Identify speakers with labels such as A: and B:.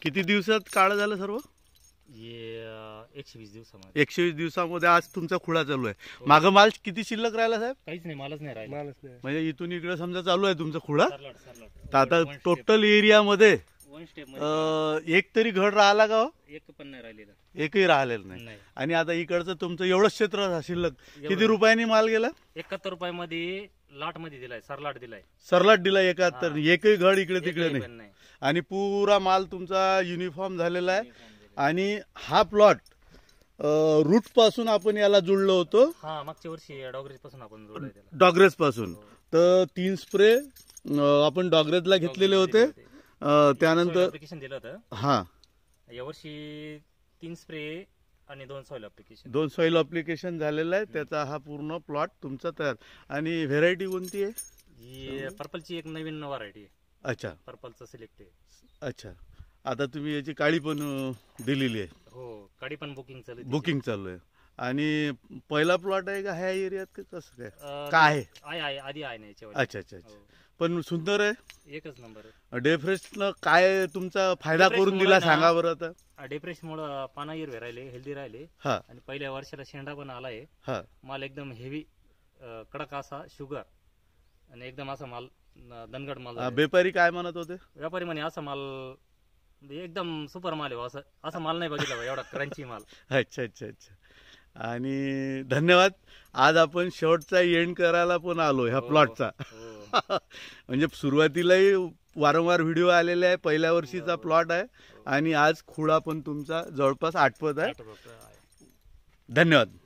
A: किती दिवसात काळं झालं सर्व?
B: 120 दिवसामध्ये.
A: 120 दिवसामध्ये आज तुमचा खुळा चालू आहे. मागं माल किती शिल्लक राहिला साहेब?
B: काहीच नाही, मालच नाही राहिला.
A: म्हणजे इथून इकडे समजा चालू आहे तुमचा खुळा.
B: सरलाट.
A: तर आता टोटल एरियामध्ये
B: वन स्टेप मध्ये
A: एक तरी घड राहिला का हो?
B: एक पण नाही राहिलेला.
A: एकही राहिलेलं नाही.
B: नाही.
A: आणि आता इकडचं तुमचं एवढं क्षेत्र शिल्लक किती रुपयांनी माल गेला?
B: 71 रुपयामध्ये लाट मध्ये दिलाय, सरलाट दिलाय.
A: सरलाट दिला 71. एकही घड इकडे तिकडे
B: एकही
A: नाही.
B: पण नाही.
A: आणि पुरा माल तुमचा युनिफॉर्म झालेला आहे. आणि हा प्लॉट रूट पासून आपण याला जुळलो होतो.
B: हा, मागच्या वर्षी डॉगरेज पासून आपण जोडलाय त्याला.
A: डॉगरेज पासून. तर 3 स्प्रे आपण डॉगरेजला घेतलेले होते. त्यानंतर
B: ऍप्लिकेशन दिलं होतं.
A: हा,
B: यावर्षी 3 स्प्रे आणि 2 सॉइल ऍप्लिकेशन.
A: 2 सॉइल ऍप्लिकेशन झालेला आहे. त्याचा हा पूर्ण प्लॉट तुमचा तयार. आणि व्हेरायटी कोणती आहे?
B: ही पर्पलची एक नवीन व्हरायटी आहे.
A: अच्छा
B: पर्पलचं सिलेक्ट आहे.
A: अच्छा. आता तुम्ही याची काळी पण दिलेली आहे.
B: हो, काडी पण
A: बुकिंग चालू आहे. आणि पहिला प्लॉट आहे का ह्या एरियात का कसं काय?
B: आहे आधी आहे ना याच्यावर.
A: अच्छा. पण सुंदर आहे,
B: एकच नंबर.
A: डेफ्रेशनं काय तुमचा फायदा करून दिला सांगा बरं आता.
B: डेप्रेशनमुळे पाना हिरवे राहिले, हेल्दी राहिले.
A: हा
B: आणि पहिल्या वर्षाला शेंडा पण आलाय.
A: हा.
B: माल एकदम हेवी, कडक असा शुगर आणि एकदम असा माल दणगड माल.
A: व्यापारी काय म्हणत होते?
B: व्यापारी म्हणे असा माल एकदम सुपर माल आहे. असा माल नाही बघितला एवढा क्रंची माल.
A: अच्छा. आणि धन्यवाद. आज आपण शेवटचा एंड करायला पण आलो ह्या प्लॉटचा. म्हणजे सुरुवातीलाही वारंवार व्हिडिओ आलेले आहे. पहिल्या वर्षीचा प्लॉट आहे. आणि आज खुळा पण तुमचा जवळपास आटपत आहे. धन्यवाद.